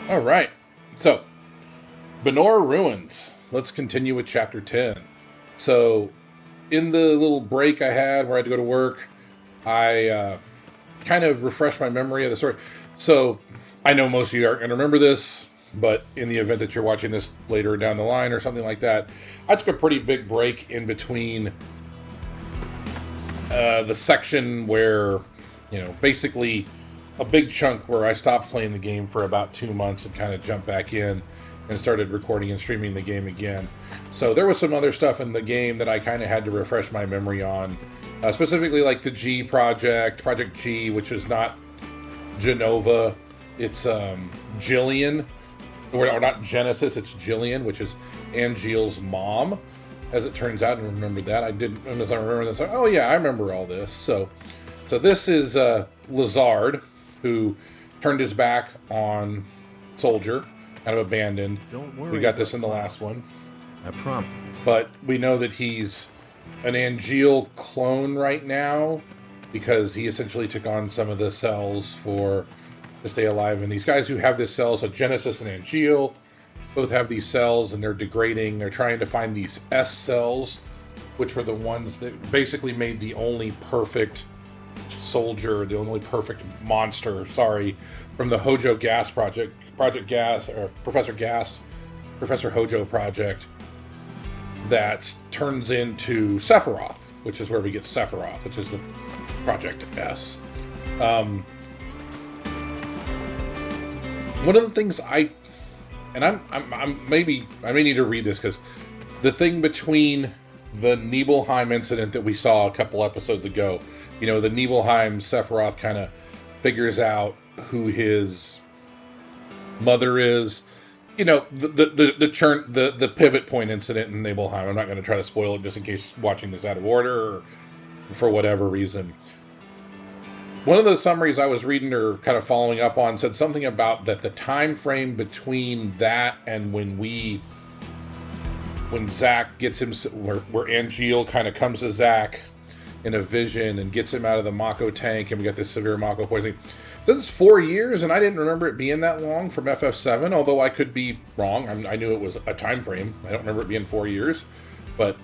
All right. So, Benora Ruins. Let's continue with chapter 10. So, in the little break I had where I had to go to work, I kind of refreshed my memory of the story. So, I know most of you aren't going to remember this, but in the event that you're watching this later down the line or something like that, I took a pretty big break in between the section where, basically a big chunk where I stopped playing the game for about 2 months and kind of jumped back in and started recording and streaming the game again. So there was some other stuff in the game that I kind of had to refresh my memory on, specifically like the G project, Project G, which is not Genova, it's Jillian, or not Genesis, it's Jillian, which is Angeal's mom, as it turns out. And remember that I didn't, as I remember this, oh yeah, I remember all this. So this is Lazard, who turned his back on Soldier, kind of abandoned. Don't worry. We got this in the last one. I promise. But we know that he's an Angeal clone right now because he essentially took on some of the cells to stay alive. And these guys who have this cell, so Genesis and Angeal, both have these cells and they're degrading. They're trying to find these S cells, which were the ones that basically made the only perfect soldier, the only perfect monster, from the Hojo Gas project, Project Gas, or Professor Hojo project, that turns into Sephiroth, which is where we get Sephiroth, which is the Project S. One of the things I may need to read this, because the thing between the Nibelheim incident that we saw a couple episodes ago, the Nibelheim Sephiroth kind of figures out who his mother is. The pivot point incident in Nibelheim. I'm not going to try to spoil it just in case watching this out of order or for whatever reason. One of the summaries I was reading or kind of following up on said something about that the time frame between that and when Zack gets him, where Angeal kind of comes to Zack in a vision and gets him out of the Mako tank, and we got this severe Mako poisoning. So this is 4 years, and I didn't remember it being that long from FF7, although I could be wrong. I knew it was a time frame. I don't remember it being 4 years, but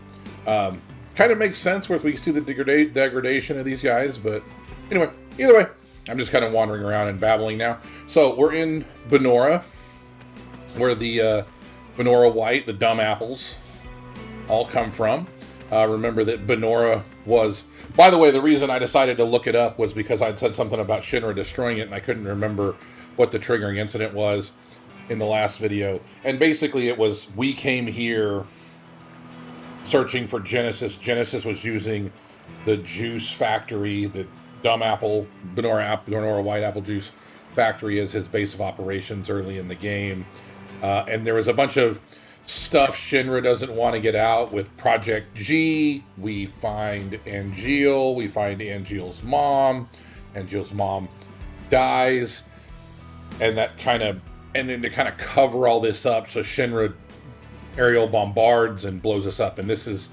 kind of makes sense where we see the degradation of these guys. But anyway, either way, I'm just kind of wandering around and babbling now. So we're in Benora, where the Benora White, the dumb apples, all come from. Remember that Benora was... By the way, the reason I decided to look it up was because I'd said something about Shinra destroying it, and I couldn't remember what the triggering incident was in the last video. And basically it was, we came here searching for Genesis. Genesis was using the juice factory, the dumb apple, Benora White apple juice factory, as his base of operations early in the game. And there was a bunch of stuff Shinra doesn't want to get out with Project G. We find Angeal. We find Angeal's mom. Angeal's mom dies. And then to kind of cover all this up, so Shinra aerial bombards and blows us up. And it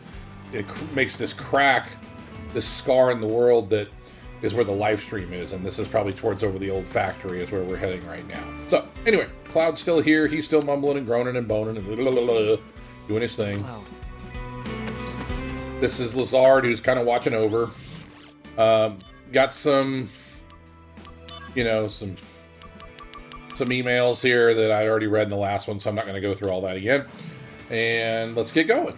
makes this crack, this scar in the world that is where the live stream is, and this is probably towards over the old factory is where we're heading right now. So anyway, Cloud's still here. He's still mumbling and groaning and boning and doing his thing. Cloud. This is Lazard, who's kind of watching over. Got some emails here that I'd already read in the last one, so I'm not going to go through all that again. And let's get going.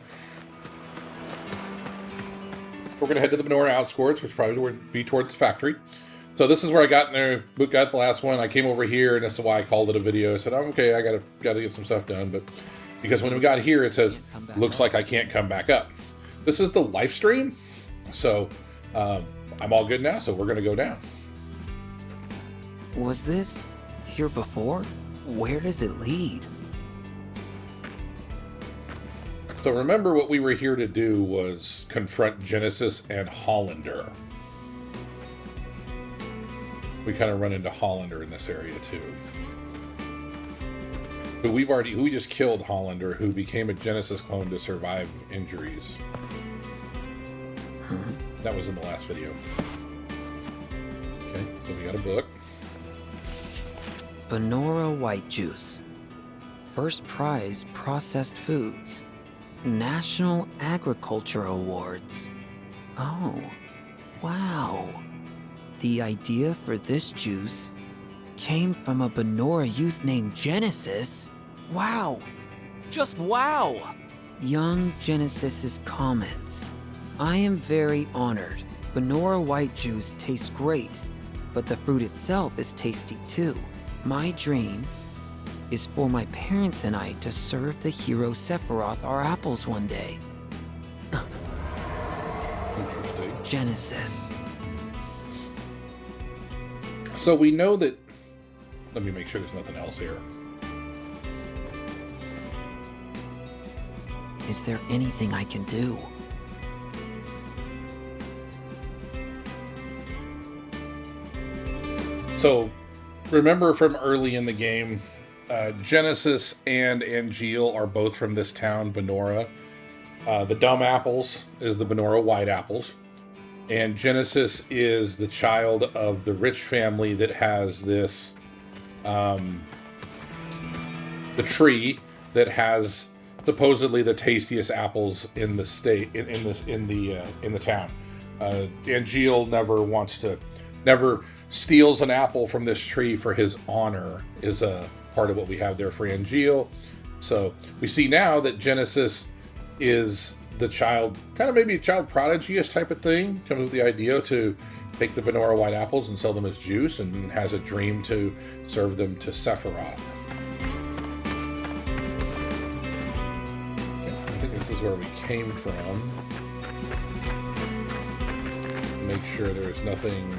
We're going to head to the Benora outskirts, which probably would be towards the factory. So this is where I got in there, got the last one. I came over here, and that's why I called it a video. I said, oh, okay, I got to get some stuff done. But because when we got here, it says, looks like I can't come back up. This is the live stream. So I'm all good now, so we're going to go down. Was this here before? Where does it lead? So remember, what we were here to do was confront Genesis and Hollander. We kind of run into Hollander in this area too. But we just killed Hollander, who became a Genesis clone to survive injuries. That was in the last video. Okay, so we got a book. Benora White Juice. First prize processed foods. National Agriculture Awards. Oh, wow. The idea for this juice came from a Benora youth named Genesis. Wow. Just wow. Young Genesis's comments. I am very honored. Benora White Juice tastes great, but the fruit itself is tasty too. My dream is for my parents and I to serve the hero Sephiroth our apples one day. Interesting. Genesis. So we know that... Let me make sure there's nothing else here. Is there anything I can do? So, remember from early in the game, Genesis and Angeal are both from this town, Benora. The dumb apples is the Benora White apples. And Genesis is the child of the rich family that has this... the tree that has supposedly the tastiest apples in the state, in the town. Angeal never steals an apple from this tree for his honor, is a part of what we have there for Angeal. So we see now that Genesis is the child, kind of maybe a child prodigy-ish type of thing, comes with the idea to take the Benora White apples and sell them as juice, and has a dream to serve them to Sephiroth. Okay, I think this is where we came from. Make sure there's nothing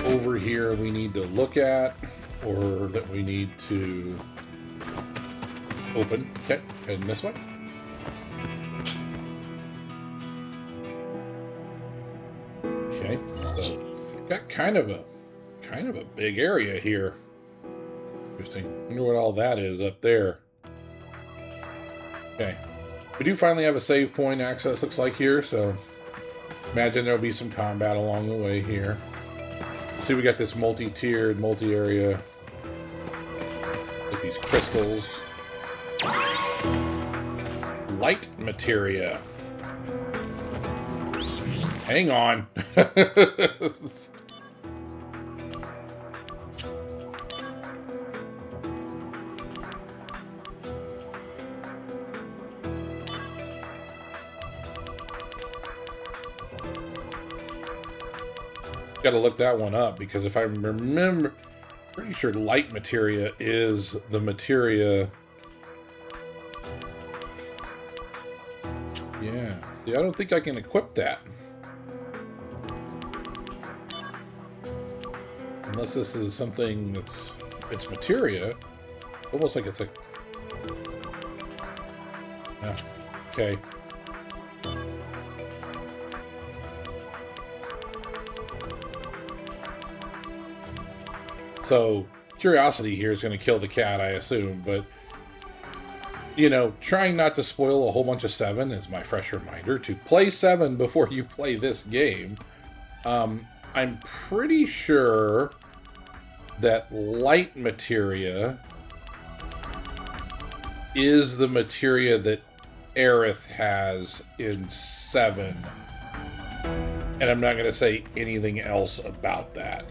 over here we need to look at, or that we need to open. Okay, heading this way. Okay, so got kind of a big area here. Interesting. Wonder what all that is up there. Okay, we do finally have a save point access, looks like, here, so imagine there'll be some combat along the way here. See, we got this multi-tiered, multi-area with these crystals. Light materia. Hang on. Got to look that one up, because if I remember, pretty sure light materia is the materia. Yeah, see, I don't think I can equip that. Unless this is something it's materia. Almost like it's a... Yeah, okay. So, curiosity here is going to kill the cat, I assume, but, you know, trying not to spoil a whole bunch of 7 is my fresh reminder to play 7 before you play this game. I'm pretty sure that light materia is the materia that Aerith has in 7. And I'm not going to say anything else about that.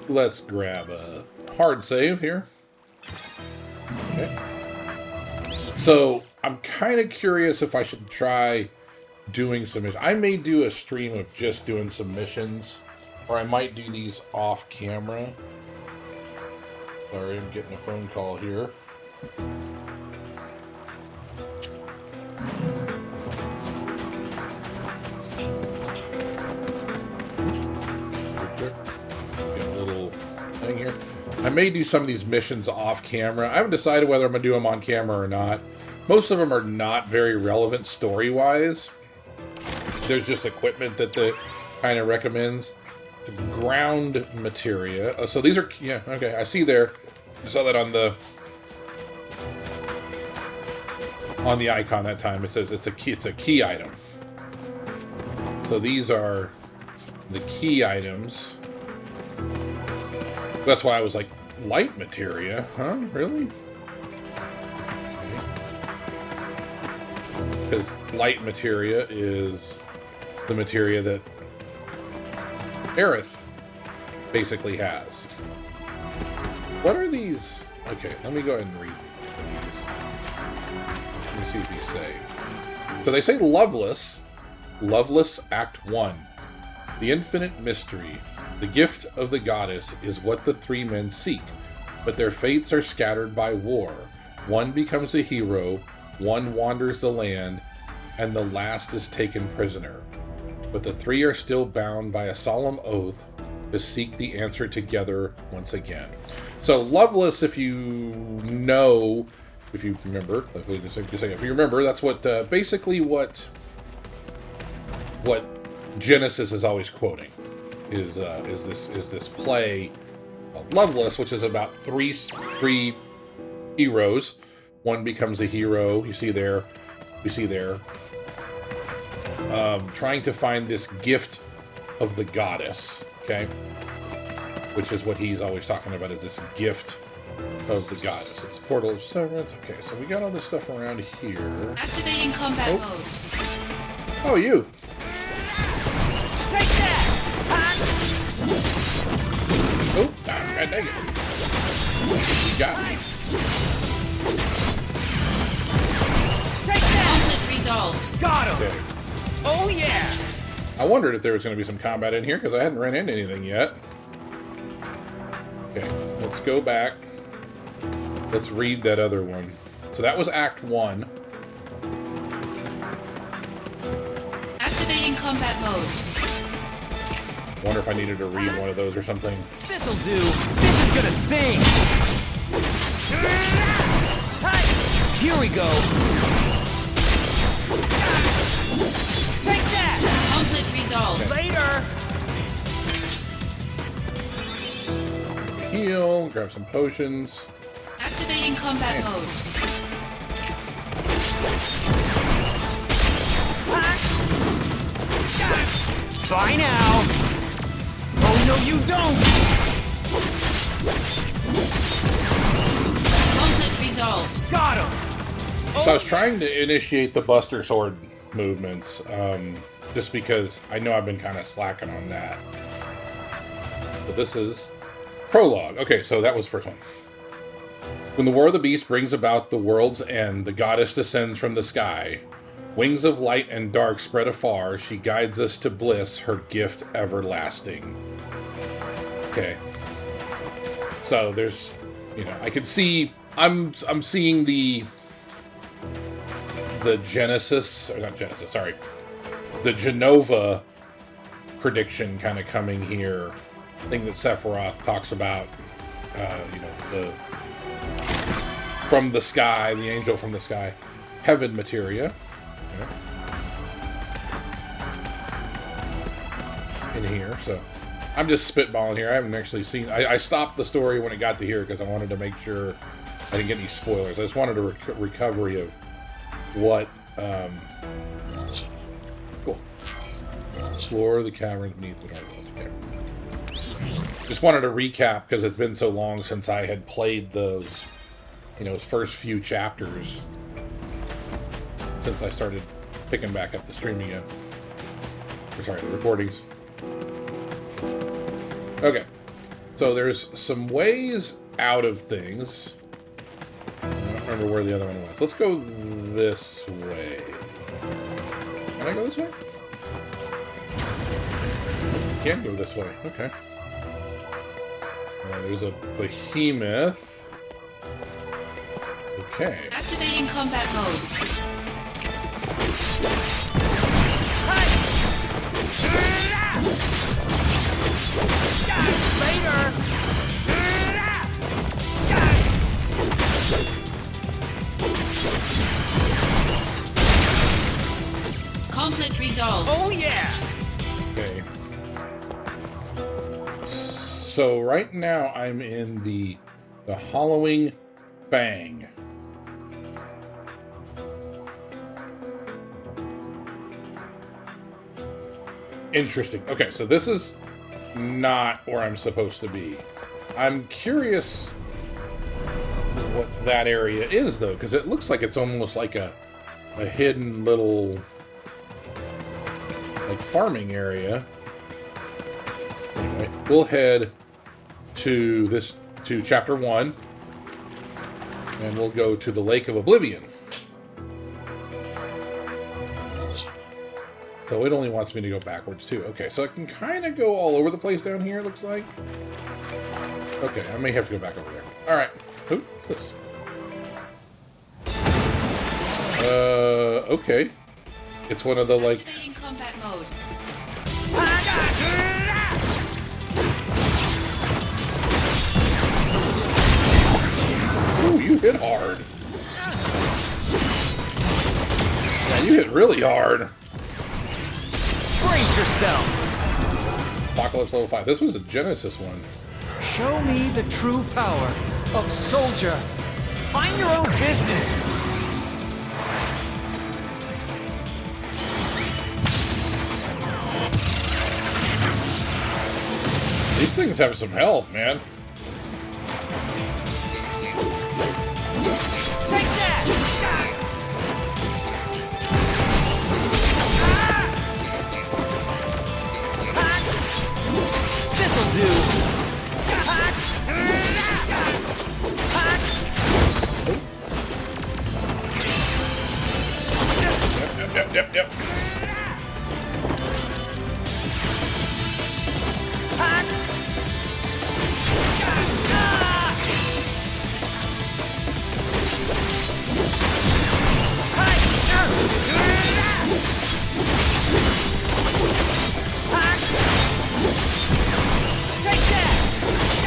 Let's grab a hard save here. Okay. So I'm kind of curious if I should try doing some missions. I may do a stream of just doing some missions, or I might do these off camera. Sorry, I'm getting a phone call here. Here. I may do some of these missions off camera. I haven't decided whether I'm going to do them on camera or not. Most of them are not very relevant story-wise. There's just equipment that kind of recommends ground materia. So these are, yeah, okay, I see there. I saw that on the icon that time. It says it's a key item. So these are the key items. That's why I was like, light materia, huh? Really? Because light materia is the materia that Aerith basically has. What are these? Okay, let me go ahead and read these. Let me see what these say. So they say Loveless. Loveless Act 1. The infinite mystery. The gift of the goddess is what the three men seek, but their fates are scattered by war. One becomes a hero, one wanders the land, and the last is taken prisoner. But the three are still bound by a solemn oath to seek the answer together once again. So Loveless, if you remember, that's what basically what Genesis is always quoting is this play called Loveless, which is about three heroes. One becomes a hero. You see there, trying to find this gift of the goddess. Okay, which is what he's always talking about, is this gift of the goddess. It's Portal of Severance. Okay, so we got all this stuff around here. Activating combat mode. Oh, you. Take that! Oh, God dang it. You got me. Take that! Conflict resolved. Got him! Okay. Oh yeah! I wondered if there was going to be some combat in here, because I hadn't ran into anything yet. Okay, let's go back. Let's read that other one. So that was Act 1. Activating combat mode. Wonder if I needed to read one of those or something. This'll do. This is gonna sting. Here we go. Take that! Conflict resolved. Okay. Later! Heal, grab some potions. Activating combat mode. Bye now. Oh no, you don't. Conflict resolved. Got him. So I was trying to initiate the Buster Sword movements, just because I know I've been kind of slacking on that. But this is prologue. Okay, so that was the first one. When the War of the Beast brings about the world's end, the goddess descends from the sky. Wings of light and dark spread afar, she guides us to bliss, her gift everlasting. Okay. So there's, I can see, I'm seeing the Genesis, or not Genesis, sorry, the Genova prediction kind of coming here. Thing that Sephiroth talks about, the from the sky, the angel from the sky, heaven materia. In here, so I'm just spitballing here. I haven't actually seen. I stopped the story when it got to here because I wanted to make sure I didn't get any spoilers. I just wanted a recovery of what. Cool. Explore the caverns beneath the dark world. Okay. Just wanted to recap because it's been so long since I had played those, first few chapters. Since I started picking back up the stream again. Or sorry, the recordings. Okay. So there's some ways out of things. I don't remember where the other one was. Let's go this way. Can I go this way? You can go this way. Okay. There's a behemoth. Okay. Activating combat mode. Later. Conflict resolved. Oh yeah. Okay. So right now I'm in the Hollowing Fang. Interesting. Okay, so this is not where I'm supposed to be. I'm curious what that area is, though, because it looks like it's almost like a hidden little like farming area. Anyway, we'll head to chapter 1, and we'll go to the Lake of Oblivion. So it only wants me to go backwards, too. Okay, so I can kind of go all over the place down here, it looks like. Okay, I may have to go back over there. Alright. Ooh, what's this? Okay. It's one of the, like... Activating combat mode. Ooh, you hit hard. Yeah, you hit really hard. Brace yourself! Apocalypse level 5. This was a Genesis one. Show me the true power of Soldier. Mind your own business. These things have some health, man. Take that! This'll do. Yep.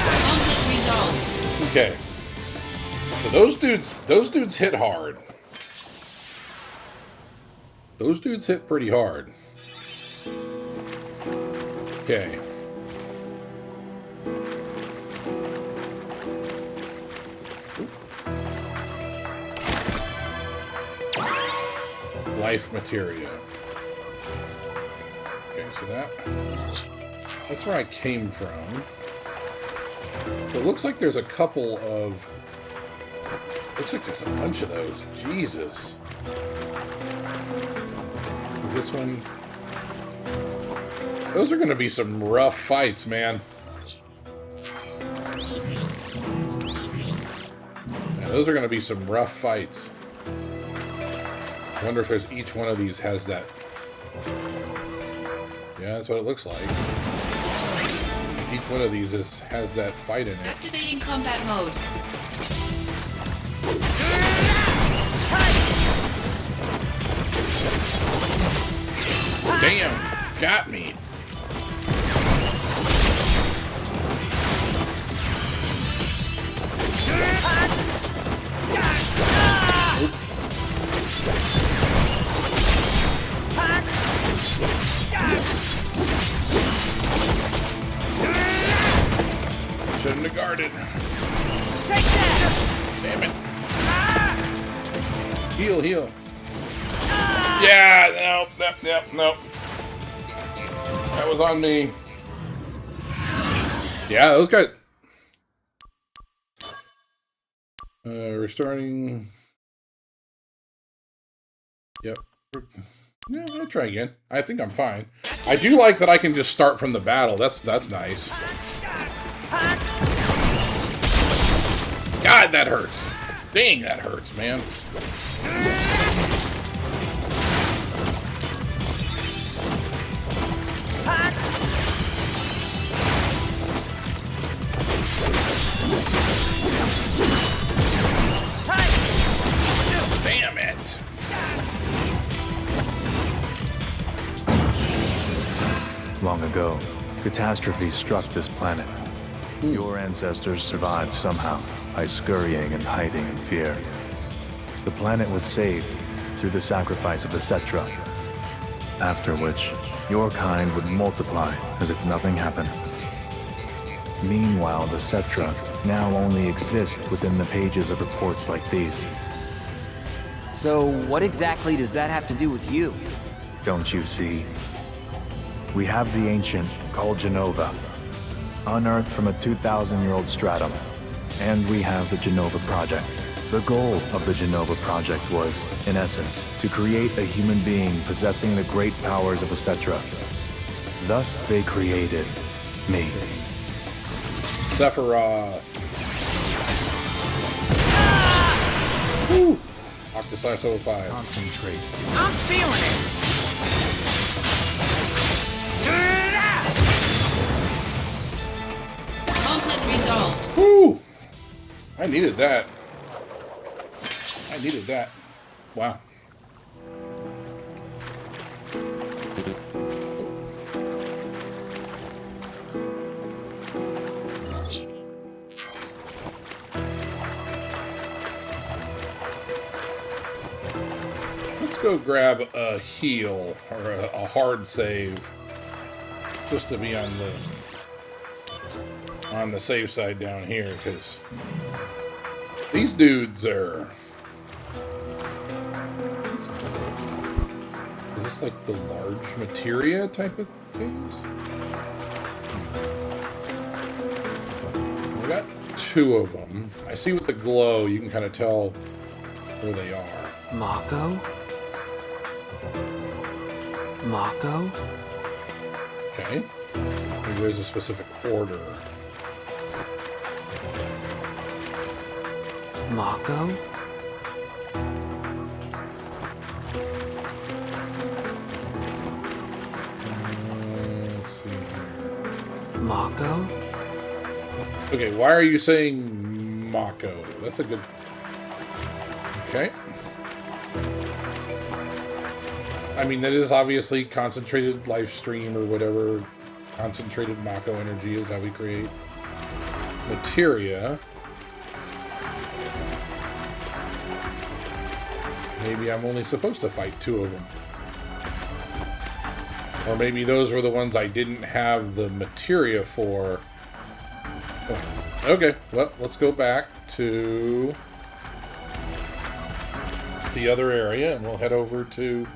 Conflict resolved. Okay. So those dudes hit hard. Those dudes hit pretty hard. Okay. Life materia. Okay, so that's where I came from. So it looks like there's a couple of... Looks like there's a bunch of those. Jesus. Is this one... Those are going to be some rough fights, man. Yeah, those are going to be some rough fights. I wonder if there's each one of these has that... Yeah, that's what it looks like. Each one of these has that fight in it. Activating combat mode. Damn! Got me! Shouldn't have guarded. Take that! Damn it. Heal. Yeah, nope. That was on me. Yeah, those guys... Restarting... Yep. Yeah, I'll try again. I think I'm fine. I do like that I can just start from the battle. That's nice. God, that hurts. Dang, that hurts, man. Damn it. Long ago, catastrophe struck this planet. Your ancestors survived somehow by scurrying and hiding in fear. The planet was saved through the sacrifice of the Cetra, after which your kind would multiply as if nothing happened. Meanwhile, the Cetra now only exist within the pages of reports like these. So, what exactly does that have to do with you? Don't you see? We have the ancient called Genova, unearthed from a 2,000-year-old stratum. And we have the Genova Project. The goal of the Genova Project was, in essence, to create a human being possessing the great powers of a Cetra. Thus, they created me. Sephiroth. Woo! Octosize 05. Concentrate. I'm feeling it! Conflict resolved. Woo! I needed that. I needed that. Wow. Let's go grab a heal or a hard save just to be on the safe side down here, because these dudes are... Is this like the large materia type of games? We got two of them. I see with the glow, you can kind of tell where they are. Mako? Mako? Okay. Maybe there's a specific order. Mako? Let's see here. Mako? Okay, why are you saying Mako? That's a good... Okay. I mean, that is obviously concentrated life stream or whatever. Concentrated Mako energy is how we create materia. Maybe I'm only supposed to fight two of them. Or maybe those were the ones I didn't have the materia for. Okay, well, let's go back to the other area and we'll head over to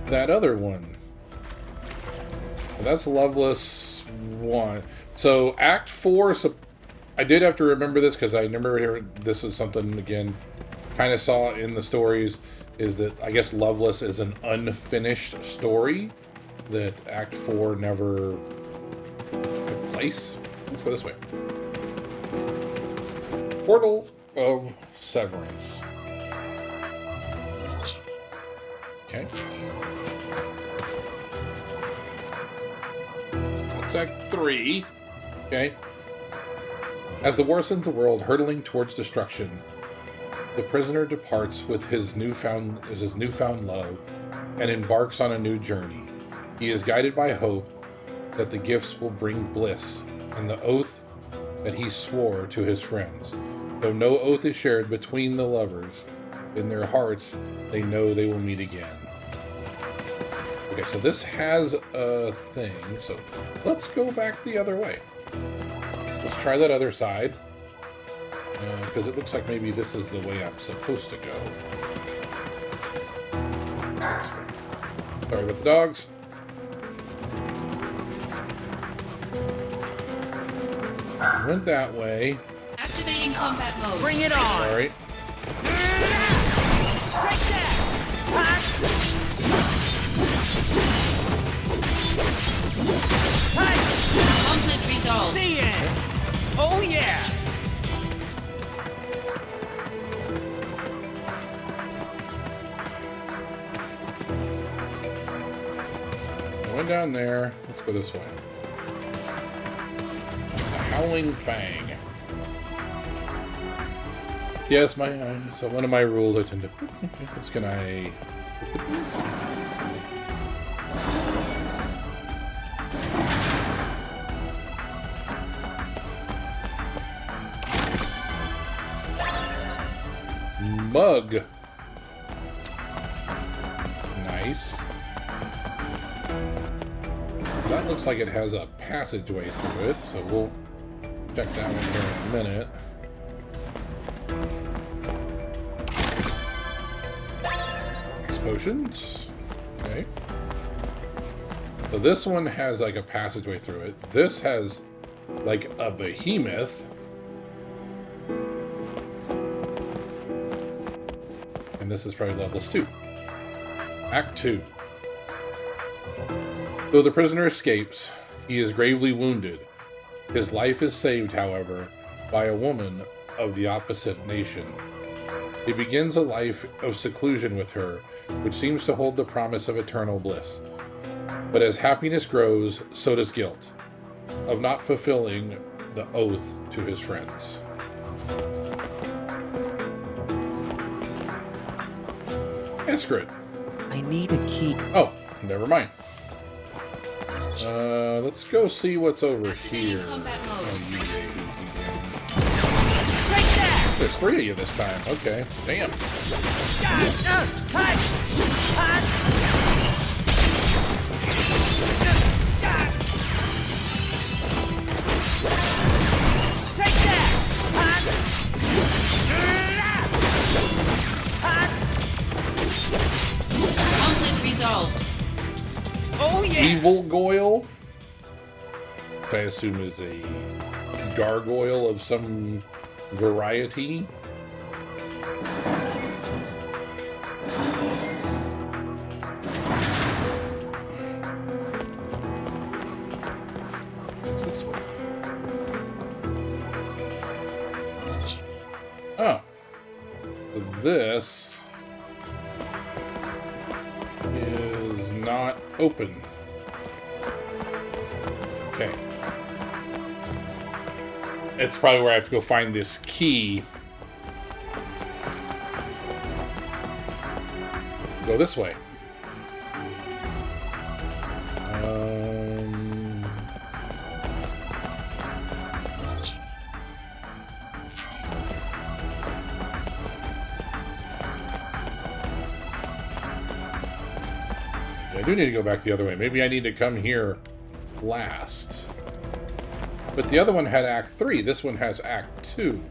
that other one. That's Loveless 1. So Act 4, so I did have to remember this because I remember hearing this was something, again, kind of saw in the stories, is that I guess Loveless is an unfinished story that Act 4 never took place. Let's go this way. Portal of Severance. Okay. That's Act 3. Okay. As the war sends the world hurtling towards destruction, the prisoner departs with his newfound love and embarks on a new journey. He is guided by hope that the gifts will bring bliss and the oath that he swore to his friends. Though no oath is shared between the lovers, in their hearts they know they will meet again. Okay, so this has a thing, so let's go back the other way. Let's try that other side. Because it looks like maybe this is the way I'm supposed to go. Sorry about the dogs. Went that way. Activating combat mode. Bring it on! Sorry. Take that! Conflict resolved. The end! Oh yeah! I went down there. Let's go this way. The Howling Fang. Yes, so one of my rules I tend to... Okay, can I... Look at this? Mug. Nice. That looks like it has a passageway through it, so we'll check that one here in a minute. These potions. Okay. So this one has like a passageway through it. This has like a behemoth. And this is probably levels 2. Act 2. Though the prisoner escapes, he is gravely wounded. His life is saved, however, by a woman of the opposite nation. He begins a life of seclusion with her, which seems to hold the promise of eternal bliss. But as happiness grows, so does guilt of not fulfilling the oath to his friends. Eskrid. I need a key. Oh, never mind. Let's go see what's over Activating here. combat mode. Oh, you yahoos again. Take that! There's 3 of you this time. Okay. Damn. Take that! Conflict resolved. Oh yeah! Evil Goyle, which I assume is a gargoyle of some variety. What's this one? Oh. This is not open. Okay. It's probably where I have to go find this key. Go this way. I do need to go back the other way. Maybe I need to come here last. But the other one had Act 3. This one has Act 2.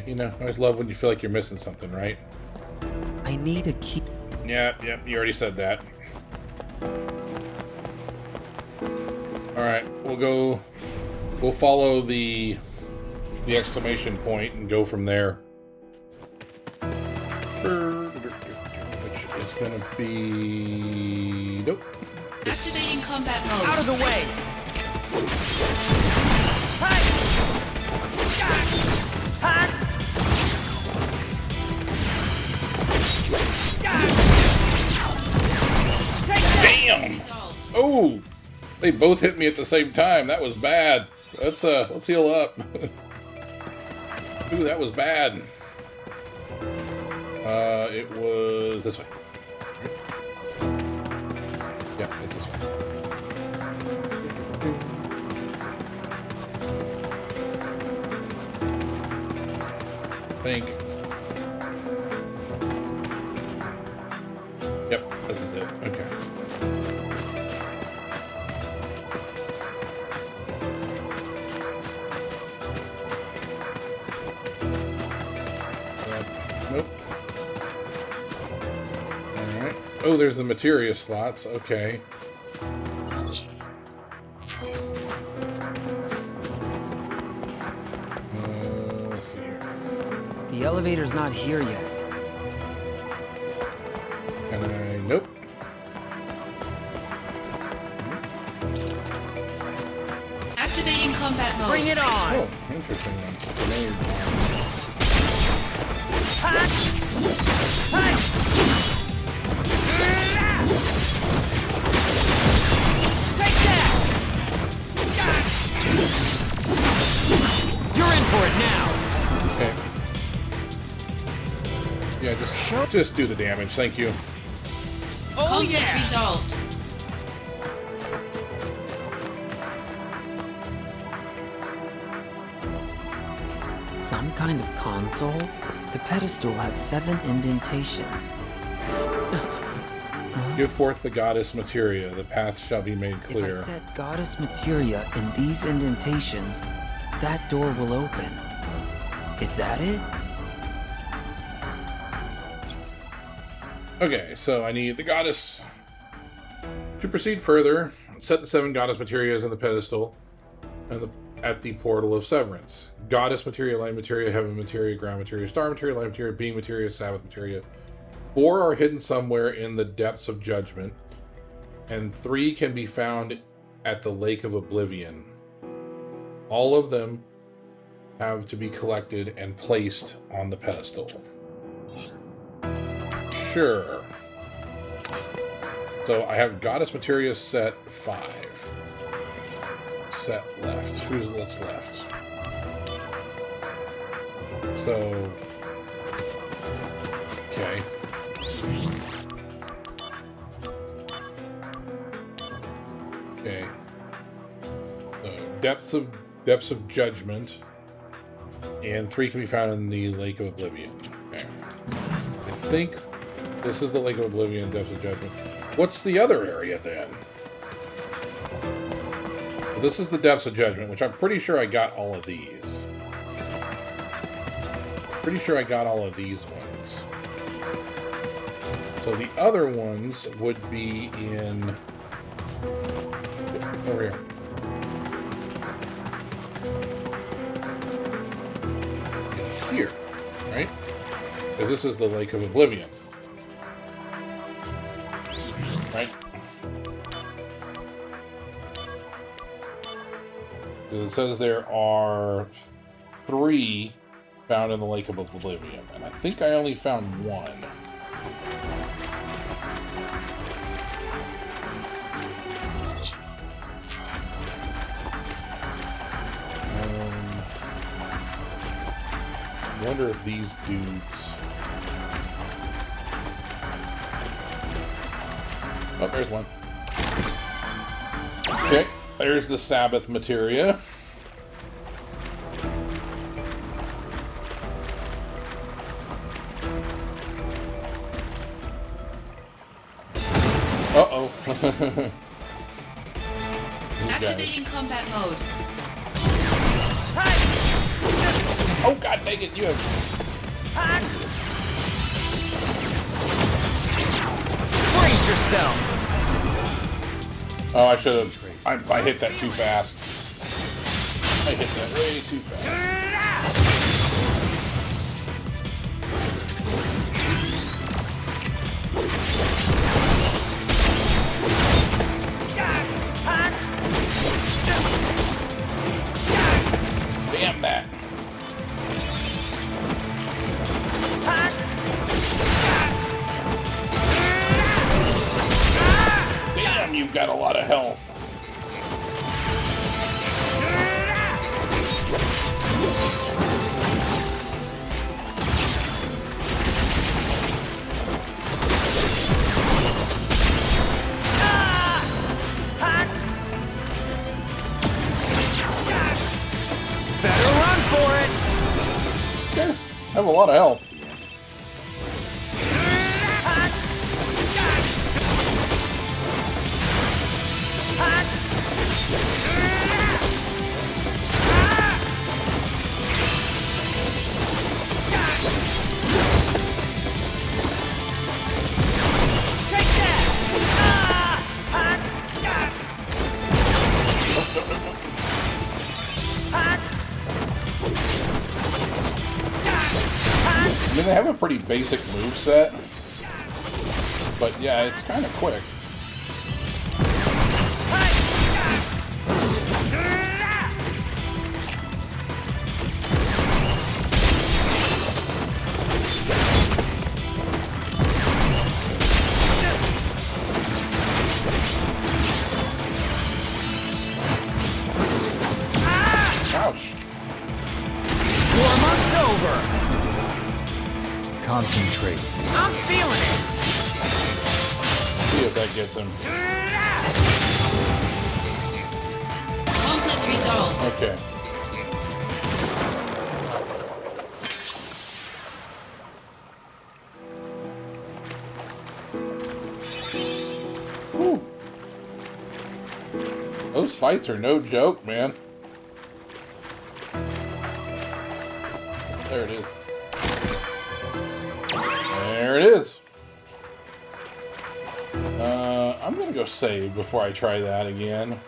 You know, I always love when you feel like you're missing something, right? I need a key. Yeah, you already said that. Alright, we'll follow the exclamation point and go from there. Which is gonna be... Nope. Activating combat mode. Out of the way! Damn! Resolved. Oh! They both hit me at the same time. That was bad. Let's heal up. Ooh, that was bad. It was this way. Yeah, it's this way. Think. Yep, this is it. Okay. Nope. Alright. Oh, there's the materia slots. Okay. Let's see here. The elevator's not here yet. Can I... Nope. Activating combat mode. Bring it on! Oh, interesting one. Grenade. Take that! You're in for it now! Okay. Yeah, just do the damage. Thank you. Oh Conflict yeah! resolved. Some kind of console? The pedestal has 7 indentations. Give forth the goddess materia. The path shall be made clear. If I set goddess materia in these indentations, that door will open. Is that it? Okay, so I need the goddess. To proceed further, set the 7 goddess materias on the pedestal and at the portal of severance. Goddess materia, light materia, heaven materia, ground materia, star materia, light materia, being materia, Sabbath materia. 4 are hidden somewhere in the depths of judgment, and 3 can be found at the Lake of Oblivion. All of them have to be collected and placed on the pedestal. Sure. So I have goddess materia set 5. Set left. What's left? So, okay. Okay. So depths of judgment, and 3 can be found in the Lake of Oblivion. Okay. I think this is the Lake of Oblivion, depths of judgment. What's the other area then? Well, this is the depths of judgment, which I'm pretty sure I got all of these. Pretty sure I got all of these ones. So the other ones would be in over here. In here, right? Because this is the Lake of Oblivion. Right? It says there are 3 found in the Lake of Oblivion, and I think I only found 1. I wonder if these dudes... Oh, there's one. Okay, there's the Sabbath materia. Uh-oh. Activating combat mode. Oh, god dang it, you have... Brace yourself! Oh, I should have... I hit that too fast. I hit that way too fast. Damn that. Damn, you've got a lot of health. Better run for it! You guys have a lot of health. I mean, they have a pretty basic move set, but yeah, it's kind of quick. Ouch. Warm-up's over! Concentrate. I'm feeling it! See if that gets him. Conflict resolved. Okay. Those fights are no joke, man. There it is. There it is. I'm gonna go save before I try that again.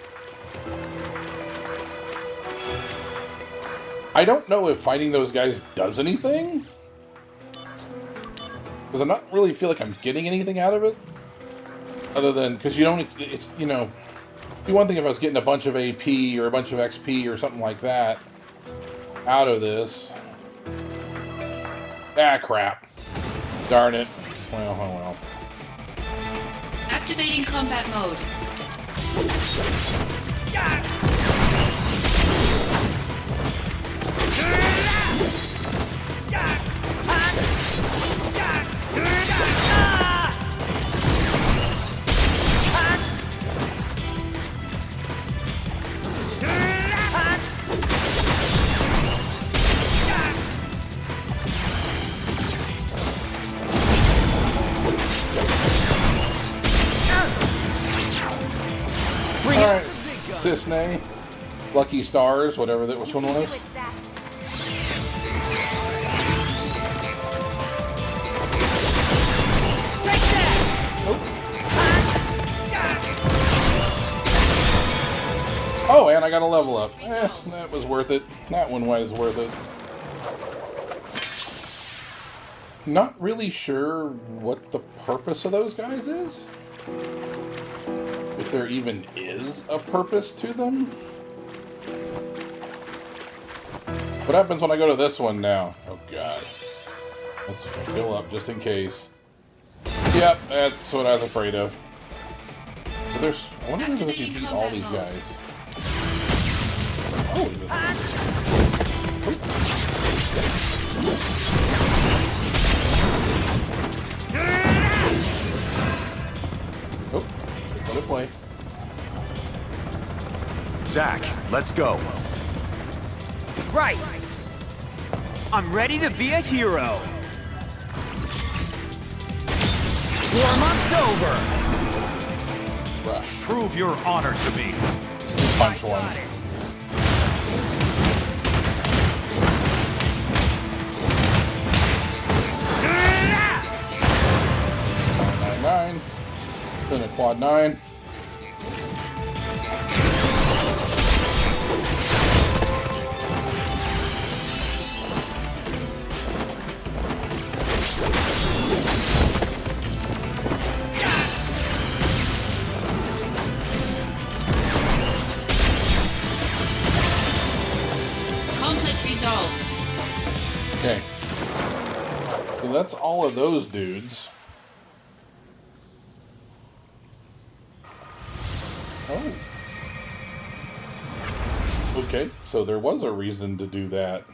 I don't know if fighting those guys does anything. Because I'm not really feel like I'm getting anything out of it. Other than, because you don't, it's, you know, it'd be one thing if I was getting a bunch of AP or a bunch of XP or something like that out of this. Ah, crap. Darn it. Well, oh well. Activating combat mode. Alright, Cisne. Lucky Stars, whatever that one was. Oh, and I got a level up. That was worth it. That one was worth it. Not really sure what the purpose of those guys is. If there even is a purpose to them. What happens when I go to this one now? Oh god. Let's fill up just in case. Yep, that's what I was afraid of. But there's, I wonder if you beat all these guys. Oh, oh, let's let it play. Zack, let's go. Right. I'm ready to be a hero. Warm-up's over. Rush. Prove your honor to me. Punch one. 999. Then a quad 9. Conflict resolved. Okay. So that's all of those dudes. Oh. Okay, so there was a reason to do that.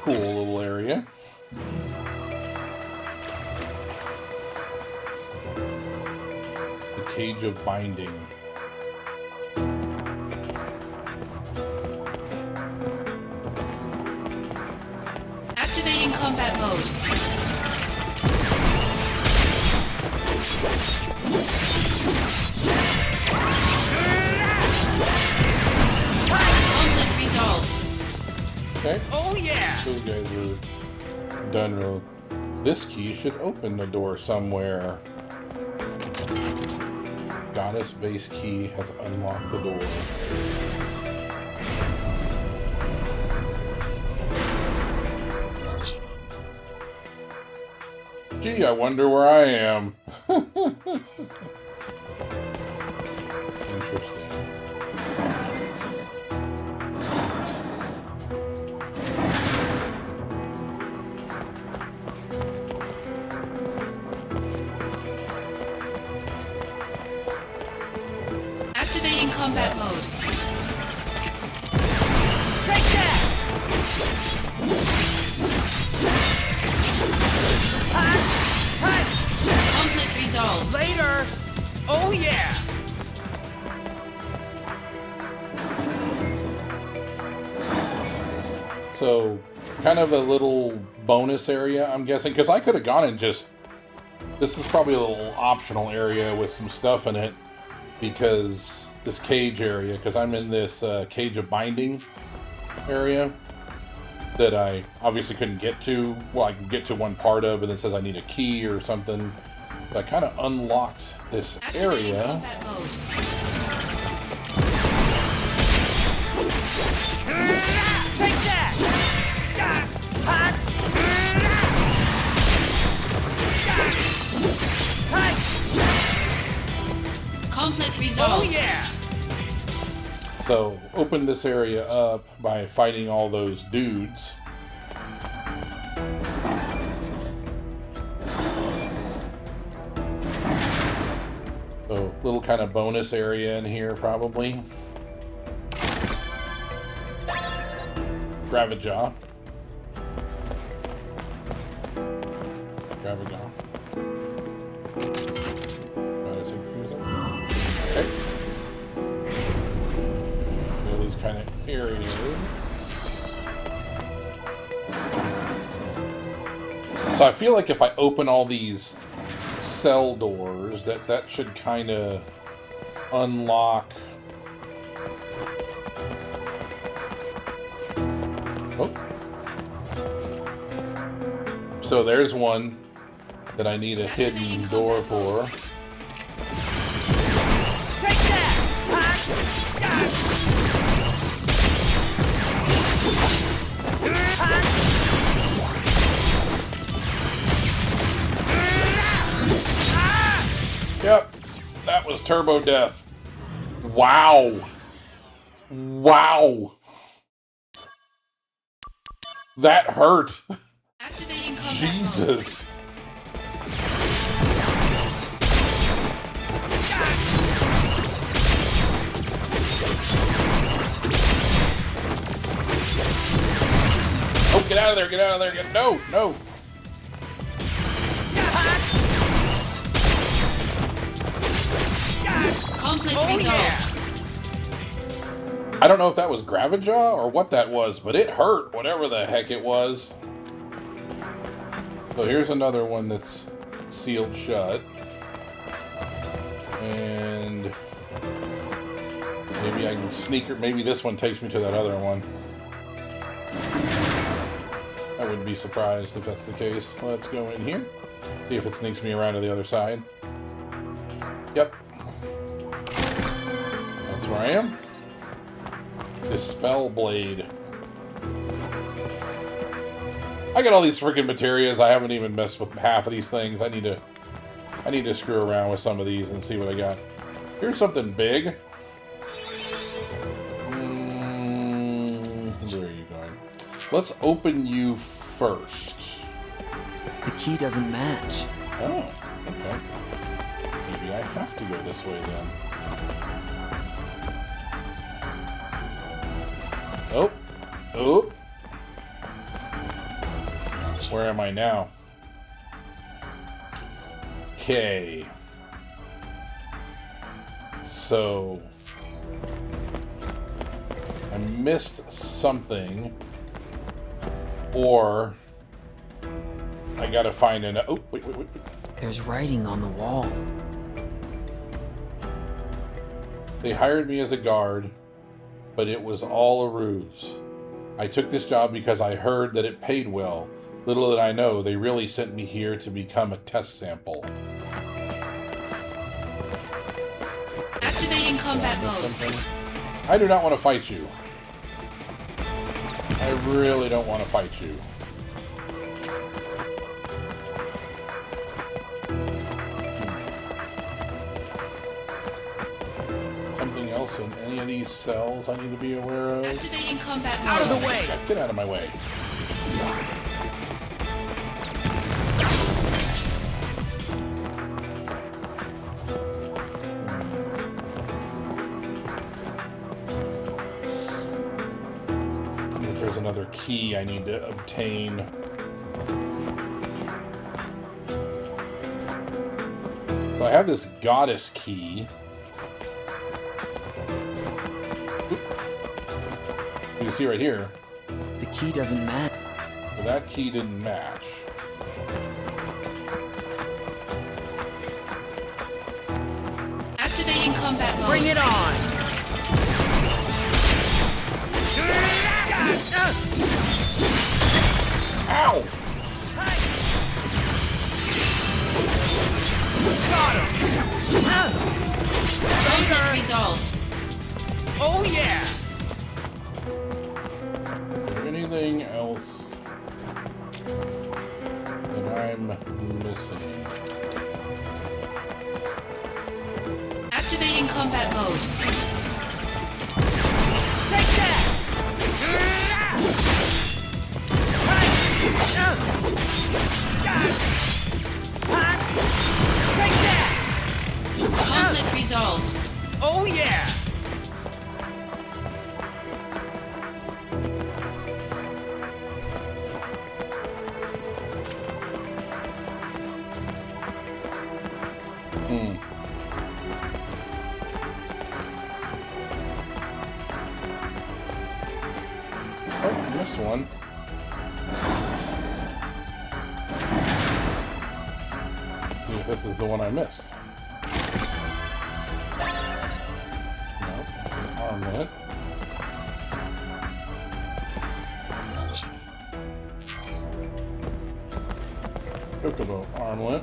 Cool little area. The Cage of Binding. Activating combat mode. Conflict resolved. Okay. Oh yeah! Those guys are done real. This key should open the door somewhere. Goddess base key has unlocked the door. Gee, I wonder where I am. Interesting. Activating combat mode. Take that! Conflict resolved. Later! Oh Oh yeah! So, kind of a little bonus area, I'm guessing, because I could have gone and just... This is probably a little optional area with some stuff in it, because this cage area, because I'm in this cage of binding area that I obviously couldn't get to. Well, I can get to one part of, but then it says I need a key or something. But I kind of unlocked this Activating area. combat mode. Take that! Conflict Oh resolved. yeah! So, open this area up by fighting all those dudes. So, little kind of bonus area in here, probably. Gravajaw. Gravajaw. Okay. All these kind of areas. So I feel like if I open all these cell doors, that should kind of unlock. Oh. So there's one that I need a hidden door for. Take that! Yep, that was Turbo Death. Wow. Wow. That hurt. Activating combat mode. Jesus. Oh, get out of there, get out of there. No, no. Conflict Oh resolved. yeah! I don't know if that was Gravajaw or what that was, but it hurt, whatever the heck it was. So here's another one that's sealed shut. And maybe I can sneak her. Maybe this one takes me to that other one. I wouldn't be surprised if that's the case. Let's go in here. See if it sneaks me around to the other side. Yep. That's where I am. Dispel Blade. I got all these freaking materials. I haven't even messed with half of these things. I need to screw around with some of these and see what I got. Here's something big. Where are you going? Let's open you first. The key doesn't match. Oh, okay. Maybe I have to go this way then. Oh. Oh. Where am I now? Okay. So I missed something, or I gotta find an. Oh, wait. There's writing on the wall. They hired me as a guard, but it was all a ruse. I took this job because I heard that it paid well. Little did I know, they really sent me here to become a test sample. Activating combat mode. I do not want to fight you. I really don't want to fight you. Something else in any of these cells I need to be aware of? Activating combat mode. Out of the way! Get out of my way. If there's another key I need to obtain. So I have this goddess key. Oop. You can see right here. The key doesn't match. Well, that key didn't match. Activating combat mode. Bring it on! Ow! Conflict resolved. Oh yeah! Is there anything else that I'm missing? Activating combat mode. Take that! Take that! Conflict resolved. Oh yeah! Oh, I missed one. Let's see if this is the one I missed. Nope, that's an armlet. Chocobo armlet.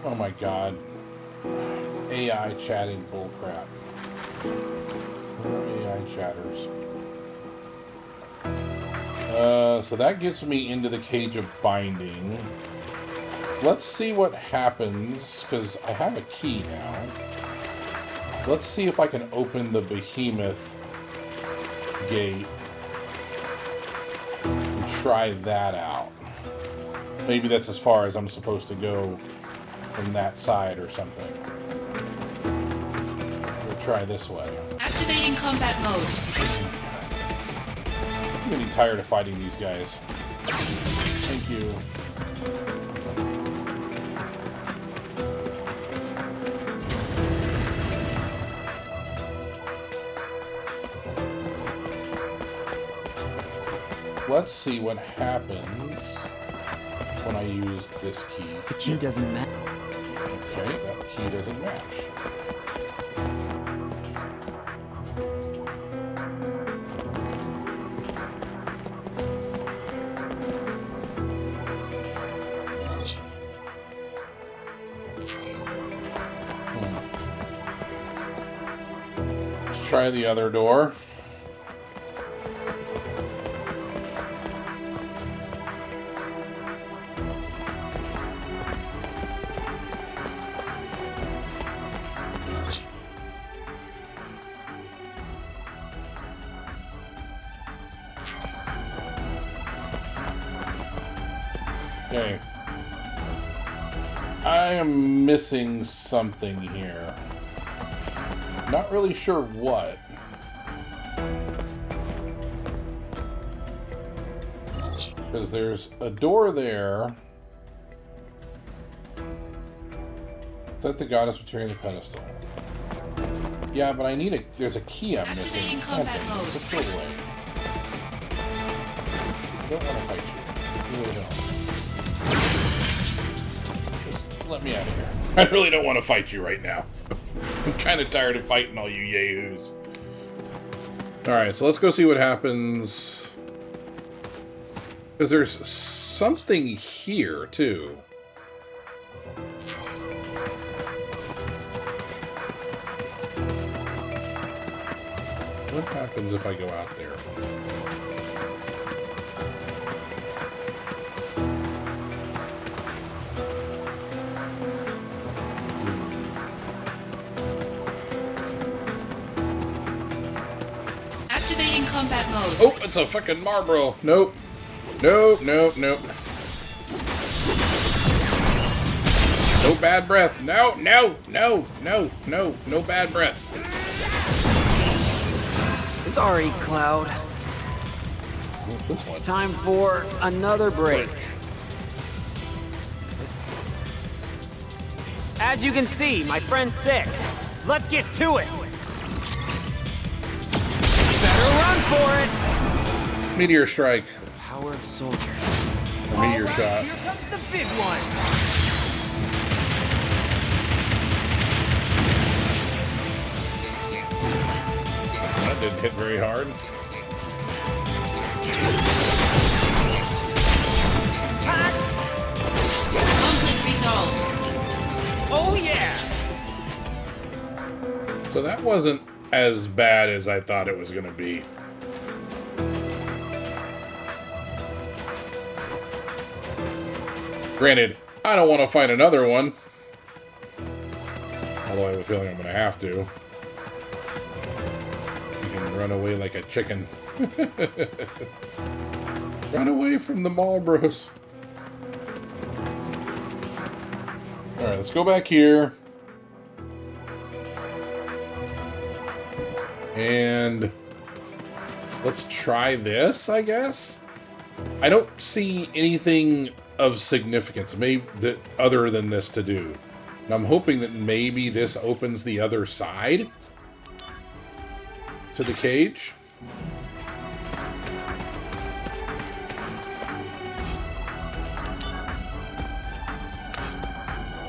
Oh my god. AI chatting bullcrap. More AI chatters. So that gets me into the cage of binding. Let's see what happens, because I have a key now. Let's see if I can open the behemoth gate and try that out. Maybe that's as far as I'm supposed to go from that side or something. We'll try this way. Activating combat mode. I'm getting tired of fighting these guys. Thank you. Let's see what happens when I use this key. The key doesn't match. Okay, that key doesn't match. Let's try the other door. Okay. I am missing something here. Not really sure what. Because there's a door there. Is that the goddess material on the pedestal? Yeah, but I need a... There's a key I'm missing. Activating combat Okay, mode. just go away. I don't want to fight you. I really don't. Just let me out of here. I really don't want to fight you right now. I'm kind of tired of fighting all you yahoos. Alright, so let's go see what happens. Because there's something here, too. What happens if I go out there? Activating combat mode. Oh, it's a fucking Marlboro. Nope. Nope, nope, nope. No bad breath. No, no, no, no, no, no bad breath. Sorry, Cloud. What's this one? Time for another break. As you can see, my friend's sick. Let's get to it. Better run for it. Meteor strike. Power of Soldier. A meteor shot. Here comes the big one. That didn't hit very hard. Conflict resolved. Oh yeah. So that wasn't as bad as I thought it was going to be. Granted, I don't want to fight another one. Although I have a feeling I'm going to have to. You can run away like a chicken. Run away from the Marlboros. Alright, let's go back here. And let's try this, I guess. I don't see anything of significance, maybe that other than this to do. And I'm hoping that maybe this opens the other side to the cage.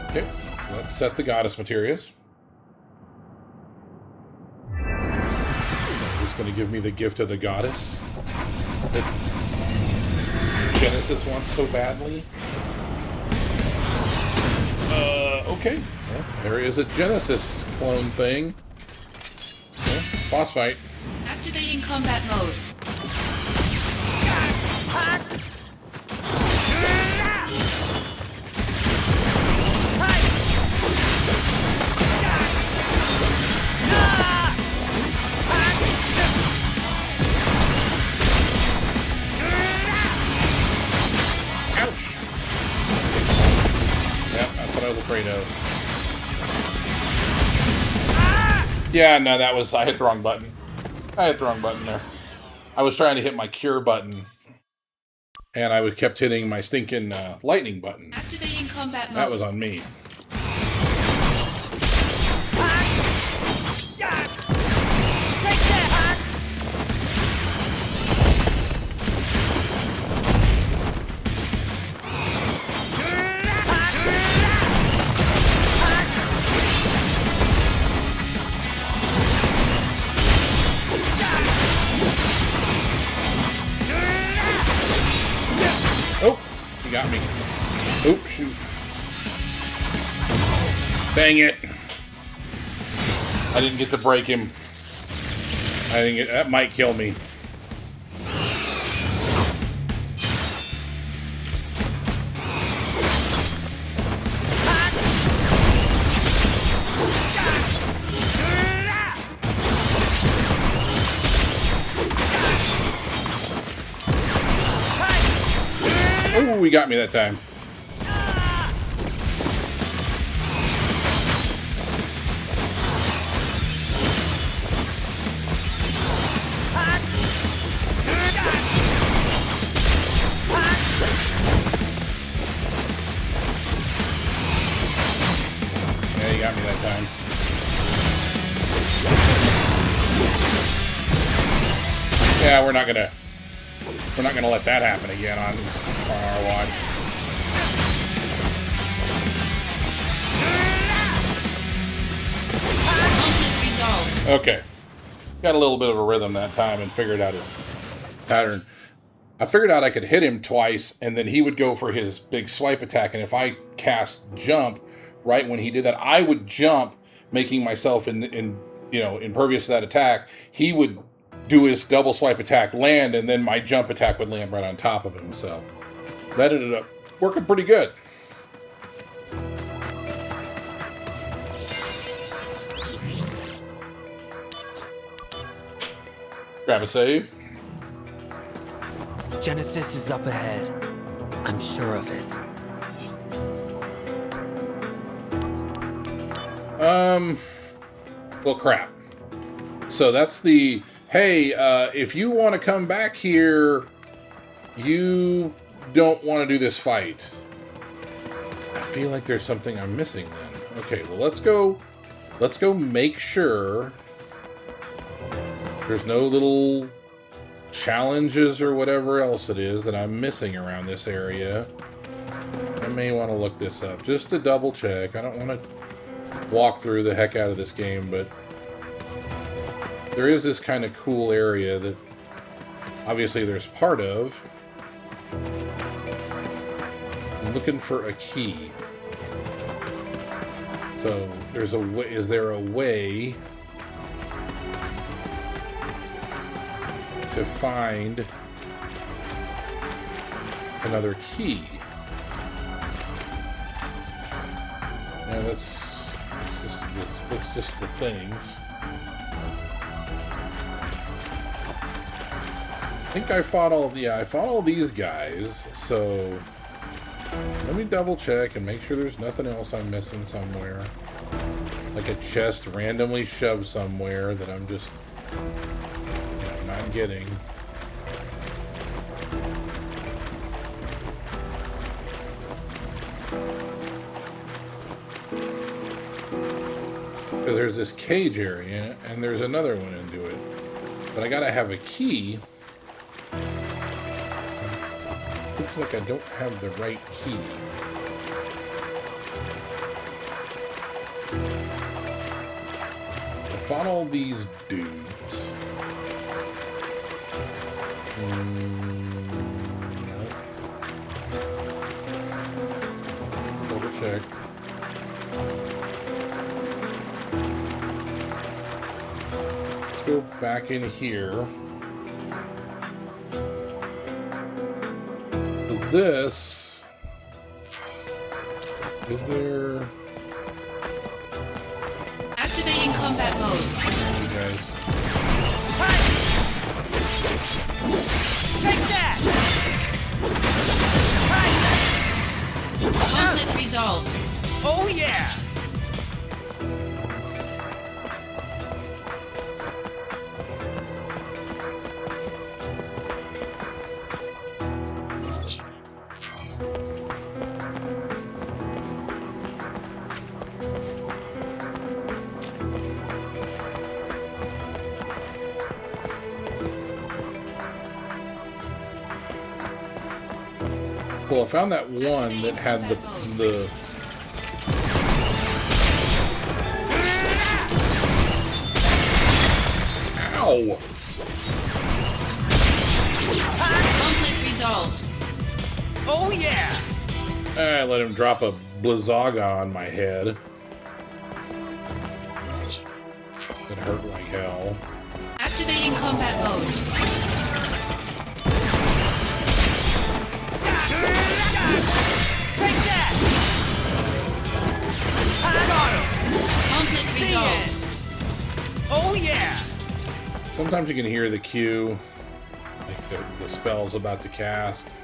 Okay, let's set the goddess materials. Going to give me the gift of the goddess that Genesis wants so badly. Okay. Well, there is a Genesis clone thing. Okay. Boss fight. Activating combat mode. Ouch! Yep, that's what I was afraid of. Yeah, no, that was... I hit the wrong button. I hit the wrong button there. I was trying to hit my cure button. And I kept hitting my stinking lightning button. Activating combat mode. That was on me. Oh, he got me. Oh, shoot. Dang it. I didn't get to break him. I didn't get... That might kill me. Oh, he got me that time. Yeah, he got me that time. Yeah, we're not gonna let that happen again on our watch. Conflict resolved. Okay. Got a little bit of a rhythm that time and figured out his pattern. I figured out I could hit him twice and then he would go for his big swipe attack, and if I cast jump right when he did that, I would jump, making myself impervious to that attack. He would do his double swipe attack, land, and then my jump attack would land right on top of him. So that ended up working pretty good. Grab a save. Genesis is up ahead. I'm sure of it. Well, crap. So that's the, hey, if you want to come back here, you don't want to do this fight. I feel like there's something I'm missing then. Okay, well, let's go make sure there's no little challenges or whatever else it is that I'm missing around this area. I may want to look this up just to double check. I don't want to walk through the heck out of this game, but there is this kind of cool area that obviously there's part of. I'm looking for a key. So there's a way, is there a way to find another key? Yeah, that's just the things. I think I fought all these guys, so let me double check and make sure there's nothing else I'm missing somewhere. Like a chest randomly shoved somewhere that I'm just not getting. Because there's this cage area, and there's another one into it. But I gotta have a key. Looks like I don't have the right key. I fought all these dudes. Nope. Double check. Go back in here. This is there. Activating combat mode. You guys. Take that! Conflict resolved. Oh yeah! Well, I found that one that had the Ow! Conflict resolved. Oh yeah! I let him drop a Blizzaga on my head. It hurt like hell. Activating combat mode. Take that! I got him! Conflict The resolved. end. Oh yeah! Sometimes you can hear the cue, like the spell's about to cast.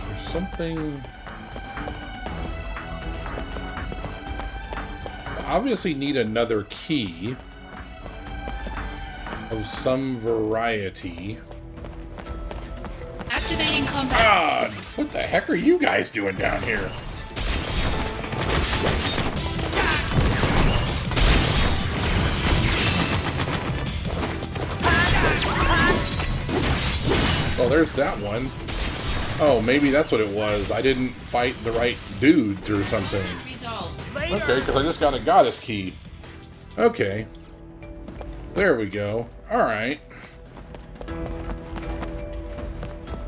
There's something. I obviously need another key of some variety. Activating combat. God, what the heck are you guys doing down here? Well, there's that one. Oh, maybe that's what it was. I didn't fight the right dudes or something. Conflict resolved. Okay, because I just got a goddess key. Okay. There we go. Alright.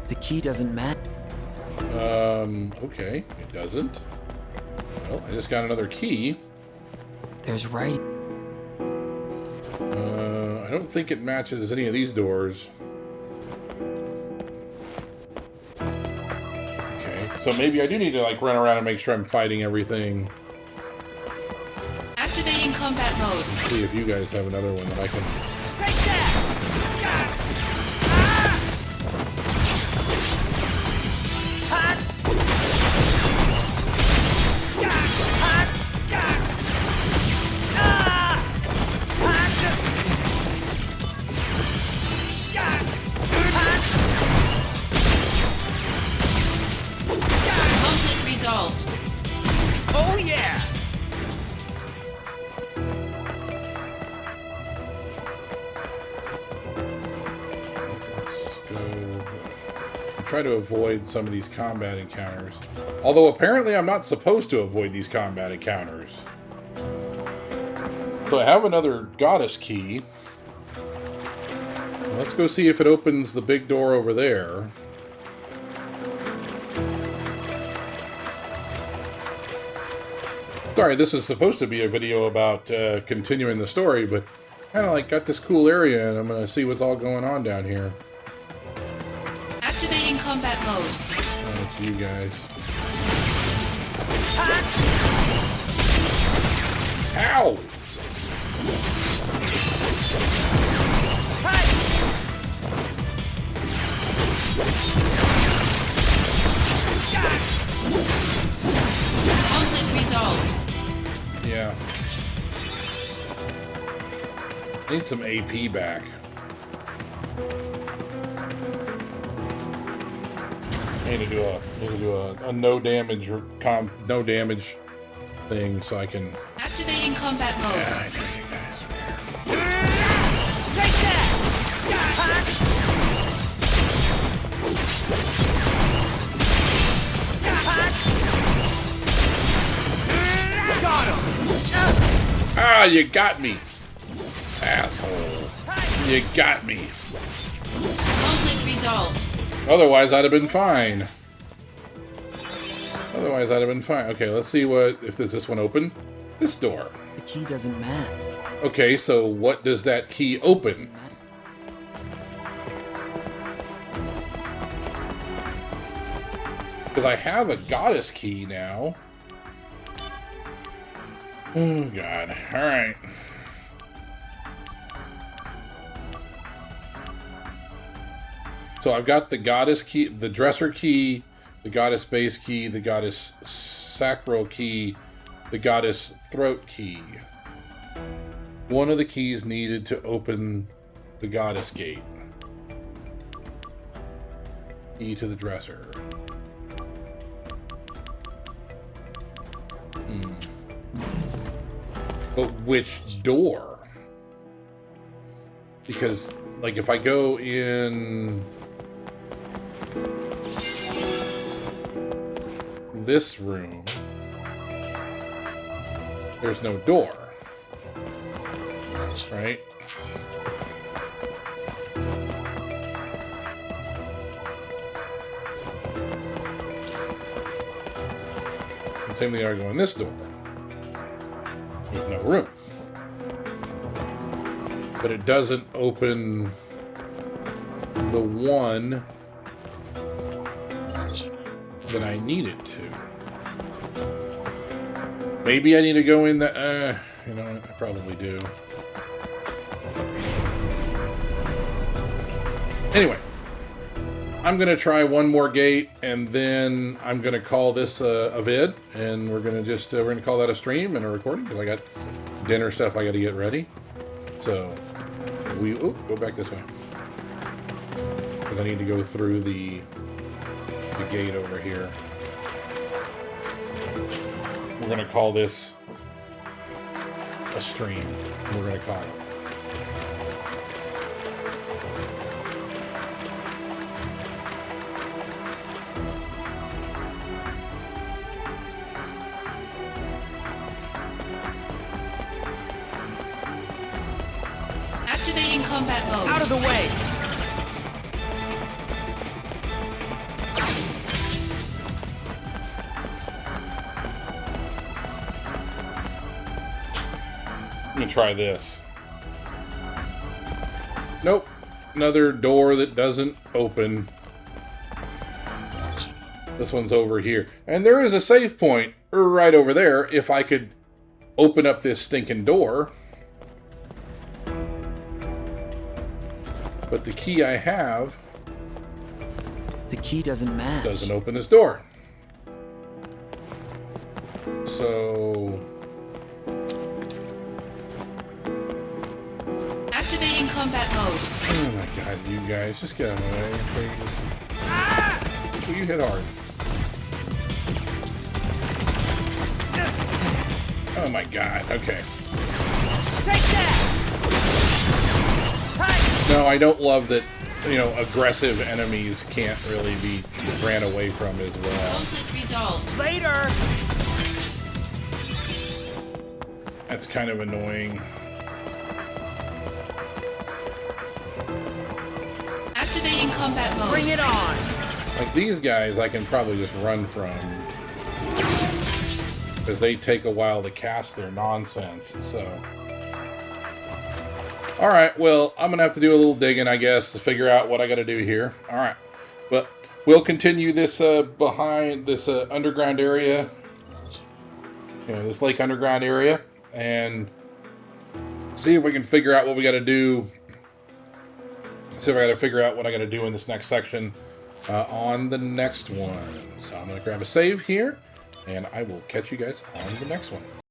The key doesn't match. Okay. It doesn't. Well, I just got another key. There's writing. I don't think it matches any of these doors. Okay. So maybe I do need to, like, run around and make sure I'm fighting everything. Activating combat mode. Let's see if you guys have another one that I can... Take that! try to avoid some of these combat encounters. Although apparently I'm not supposed to avoid these combat encounters. So I have another goddess key. Let's go see if it opens the big door over there. Sorry, this is supposed to be a video about continuing the story, but kind of like got this cool area and I'm going to see what's all going on down here. Activating combat mode. Oh, it's you guys. Ow! Conflict resolved. Yeah. Need some AP back. I need to do a no damage or no damage thing so I can. Activating combat mode. Yeah, I know you guys. Take that! Got him! Ah, you got me, asshole. You got me. Conflict resolved. Otherwise, I'd have been fine. Otherwise, I'd have been fine. Okay, let's see if does this one open? This door. The key doesn't match. Okay, so what does that key open? Because I have a goddess key now. Oh, God. Alright. So I've got the goddess key, the dresser key, the goddess base key, the goddess sacral key, the goddess throat key. One of the keys needed to open the goddess gate. Key to the dresser. But which door? Because, like, if I go in this room, there's no door, right? And same thing, I go in this door. There's no room. But it doesn't open the one that I need it to. Maybe I need to go in the... you know, I probably do. Anyway. I'm going to try one more gate, and then I'm going to call this a vid, and we're going to just, we're going to call that a stream and a recording, because I got dinner stuff I got to get ready. So, go back this way. Because I need to go through the gate over here. We're going to call this a stream. We're going to call it. Activating combat mode. Out of the way! I'm gonna try this. Nope. Another door that doesn't open. This one's over here. And there is a save point right over there if I could open up this stinking door. But the key I have The key doesn't match. doesn't open this door. So... Activating combat mode. oh my god, you guys. Just get out of my way, please. Oh, you hit hard. Oh my god, okay. Take that! No, I don't love that aggressive enemies can't really be ran away from as well. Conflict resolved. Later! That's kind of annoying. Activating combat mode. Bring it on! Like these guys, I can probably just run from. Because they take a while to cast their nonsense, so. Alright, well, I'm going to have to do a little digging, I guess, to figure out what I got to do here. Alright, but we'll continue this behind this underground area. This lake underground area. And see if we can figure out what we got to do. See if I got to figure out what I got to do in this next section on the next one. So I'm going to grab a save here. And I will catch you guys on the next one.